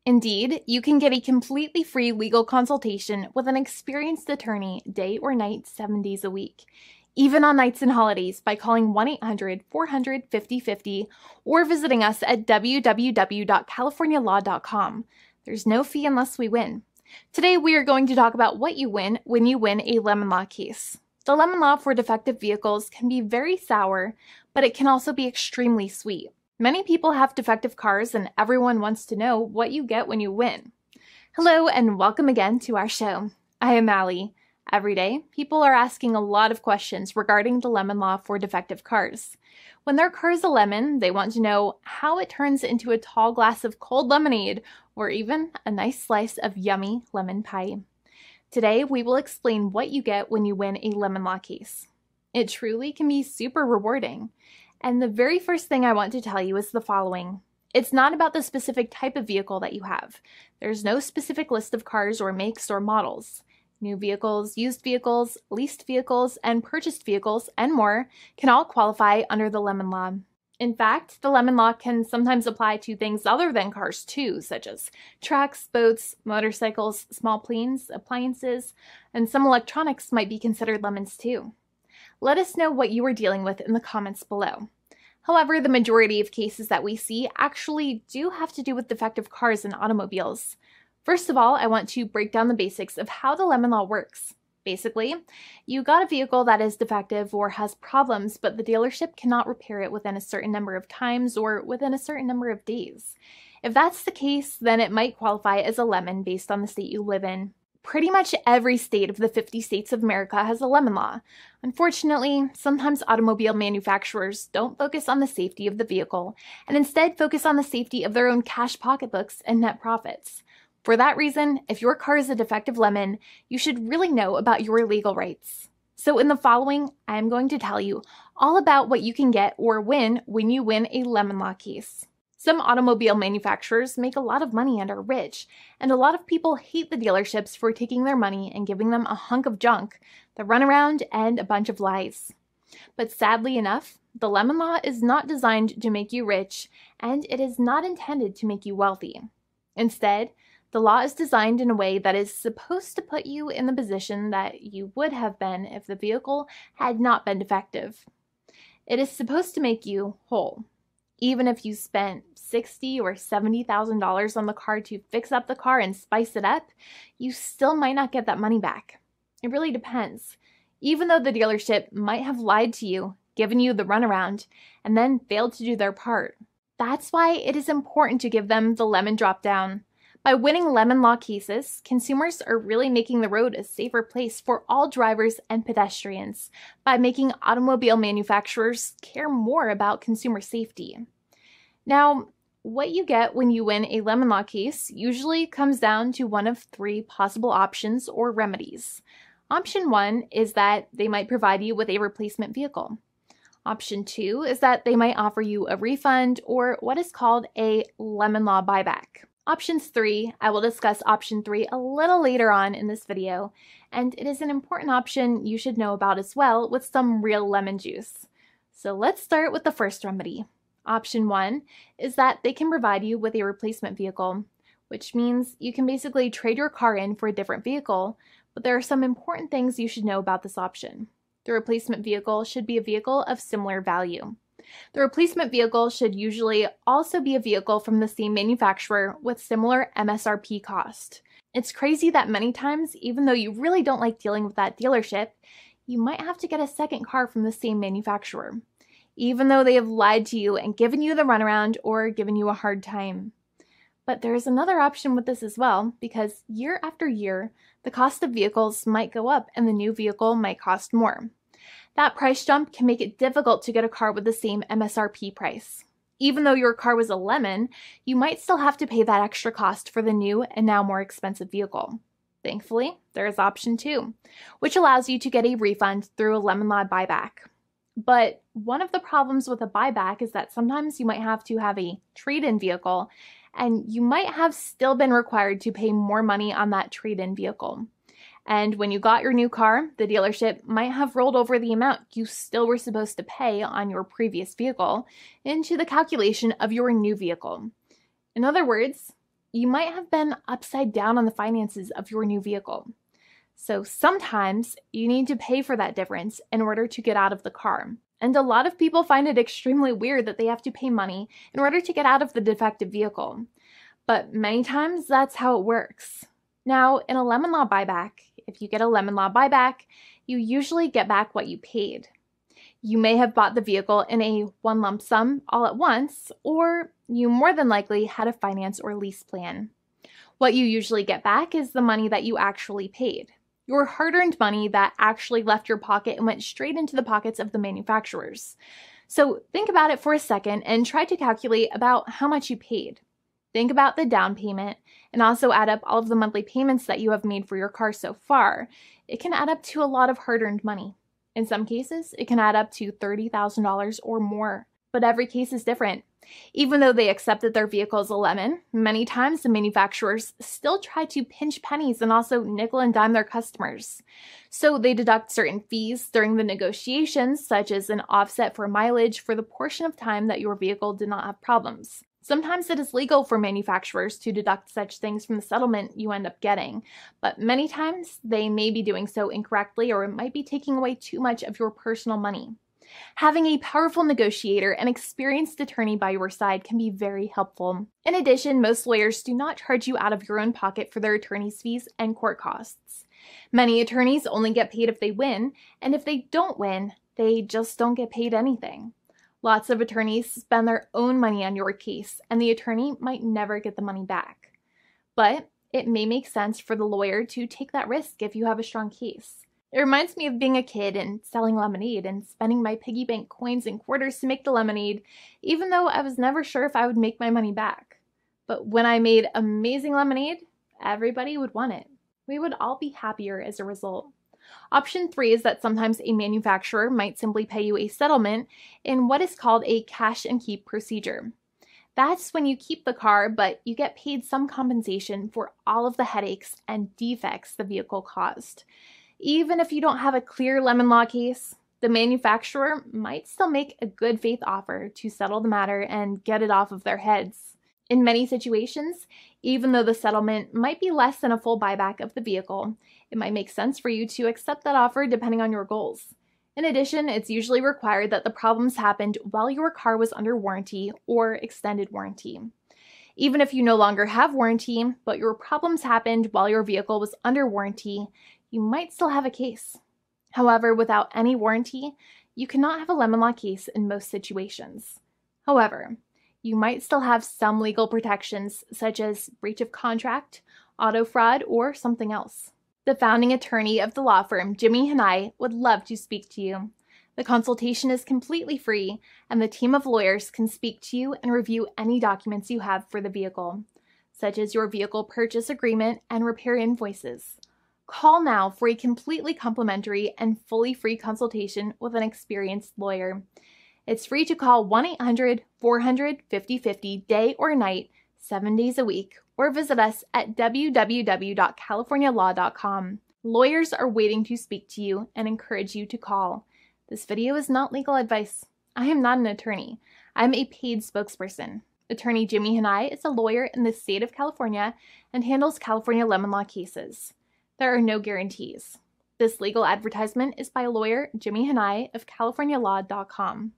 Indeed, you can get a completely free legal consultation with an experienced attorney day or night, 7 days a week, even on nights and holidays by calling 1-800-400-5050 or visiting us at www.californialaw.com. There's no fee unless we win. Today, we are going to talk about what you win when you win a lemon law case. The lemon law for defective vehicles can be very sour, but it can also be extremely sweet. Many people have defective cars, and everyone wants to know what you get when you win. Hello, and welcome again to our show. I am Allie. Every day, people are asking a lot of questions regarding the lemon law for defective cars. When their car is a lemon, they want to know how it turns into a tall glass of cold lemonade, or even a nice slice of yummy lemon pie. Today, we will explain what you get when you win a lemon law case. It truly can be super rewarding. And the very first thing I want to tell you is the following. It's not about the specific type of vehicle that you have. There's no specific list of cars or makes or models. New vehicles, used vehicles, leased vehicles, and purchased vehicles, and more can all qualify under the lemon law. In fact, the lemon law can sometimes apply to things other than cars too, such as trucks, boats, motorcycles, small planes, appliances, and some electronics might be considered lemons too. Let us know what you are dealing with in the comments below. However, the majority of cases that we see actually do have to do with defective cars and automobiles. First of all, I want to break down the basics of how the lemon law works. Basically, you got a vehicle that is defective or has problems, but the dealership cannot repair it within a certain number of times or within a certain number of days. If that's the case, then it might qualify as a lemon based on the state you live in. Pretty much every state of the 50 states of America has a lemon law. Unfortunately, sometimes automobile manufacturers don't focus on the safety of the vehicle and instead focus on the safety of their own cash pocketbooks and net profits. For that reason, if your car is a defective lemon, you should really know about your legal rights. So in the following, I am going to tell you all about what you can get or win when you win a lemon law case. Some automobile manufacturers make a lot of money and are rich, and a lot of people hate the dealerships for taking their money and giving them a hunk of junk, the runaround, and a bunch of lies. But sadly enough, the lemon law is not designed to make you rich, and it is not intended to make you wealthy. Instead, the law is designed in a way that is supposed to put you in the position that you would have been if the vehicle had not been defective. It is supposed to make you whole. Even if you spent $60,000 or $70,000 on the car to fix up the car and spice it up, you still might not get that money back. It really depends. Even though the dealership might have lied to you, given you the runaround, and then failed to do their part. That's why it is important to give them the lemon drop down. By winning lemon law cases, consumers are really making the road a safer place for all drivers and pedestrians by making automobile manufacturers care more about consumer safety. Now, what you get when you win a lemon law case usually comes down to one of three possible options or remedies. Option 1 is that they might provide you with a replacement vehicle. Option 2 is that they might offer you a refund or what is called a lemon law buyback. Options 3, I will discuss option 3 a little later on in this video, and it is an important option you should know about as well with some real lemon juice. So let's start with the first remedy. Option 1 is that they can provide you with a replacement vehicle, which means you can basically trade your car in for a different vehicle, but there are some important things you should know about this option. The replacement vehicle should be a vehicle of similar value. The replacement vehicle should usually also be a vehicle from the same manufacturer with similar MSRP cost. It's crazy that many times, even though you really don't like dealing with that dealership, you might have to get a second car from the same manufacturer, even though they have lied to you and given you the runaround or given you a hard time. But there is another option with this as well, because year after year, the cost of vehicles might go up and the new vehicle might cost more. That price jump can make it difficult to get a car with the same MSRP price. Even though your car was a lemon, you might still have to pay that extra cost for the new and now more expensive vehicle. Thankfully, there is option 2, which allows you to get a refund through a lemon law buyback. But one of the problems with a buyback is that sometimes you might have to have a trade-in vehicle, and you might have still been required to pay more money on that trade-in vehicle. And when you got your new car, the dealership might have rolled over the amount you still were supposed to pay on your previous vehicle into the calculation of your new vehicle. In other words, you might have been upside down on the finances of your new vehicle. So sometimes you need to pay for that difference in order to get out of the car. And a lot of people find it extremely weird that they have to pay money in order to get out of the defective vehicle. But many times that's how it works. Now, in a lemon law buyback, if you get a lemon law buyback, you usually get back what you paid. You may have bought the vehicle in a one lump sum all at once, or you more than likely had a finance or lease plan. What you usually get back is the money that you actually paid. Your hard-earned money that actually left your pocket and went straight into the pockets of the manufacturers. So think about it for a second and try to calculate about how much you paid. Think about the down payment and also add up all of the monthly payments that you have made for your car so far. It can add up to a lot of hard-earned money. In some cases, it can add up to $30,000 or more, but every case is different. Even though they accept that their vehicle is a lemon, many times the manufacturers still try to pinch pennies and also nickel and dime their customers. So they deduct certain fees during the negotiations, such as an offset for mileage for the portion of time that your vehicle did not have problems. Sometimes it is legal for manufacturers to deduct such things from the settlement you end up getting, but many times they may be doing so incorrectly or it might be taking away too much of your personal money. Having a powerful negotiator and experienced attorney by your side can be very helpful. In addition, most lawyers do not charge you out of your own pocket for their attorney's fees and court costs. Many attorneys only get paid if they win, and if they don't win, they just don't get paid anything. Lots of attorneys spend their own money on your case, and the attorney might never get the money back. But it may make sense for the lawyer to take that risk if you have a strong case. It reminds me of being a kid and selling lemonade and spending my piggy bank coins and quarters to make the lemonade, even though I was never sure if I would make my money back. But when I made amazing lemonade, everybody would want it. We would all be happier as a result. Option 3 is that sometimes a manufacturer might simply pay you a settlement in what is called a cash and keep procedure. That's when you keep the car, but you get paid some compensation for all of the headaches and defects the vehicle caused. Even if you don't have a clear lemon law case, the manufacturer might still make a good faith offer to settle the matter and get it off of their heads. In many situations, even though the settlement might be less than a full buyback of the vehicle, it might make sense for you to accept that offer depending on your goals. In addition, it's usually required that the problems happened while your car was under warranty or extended warranty. Even if you no longer have warranty, but your problems happened while your vehicle was under warranty, you might still have a case. However, without any warranty, you cannot have a lemon law case in most situations. However, you might still have some legal protections such as breach of contract, auto fraud, or something else. The founding attorney of the law firm, Jimmy and I, would love to speak to you. The consultation is completely free, and the team of lawyers can speak to you and review any documents you have for the vehicle, such as your vehicle purchase agreement and repair invoices. Call now for a completely complimentary and fully free consultation with an experienced lawyer. It's free to call 1-800-400-5050 day or night, 7 days a week, or visit us at www.californialaw.com. Lawyers are waiting to speak to you and encourage you to call. This video is not legal advice. I am not an attorney. I'm a paid spokesperson. Attorney Jimmy Hanai is a lawyer in the state of California and handles California lemon law cases. There are no guarantees. This legal advertisement is by lawyer Jimmy Hanai of CaliforniaLaw.com.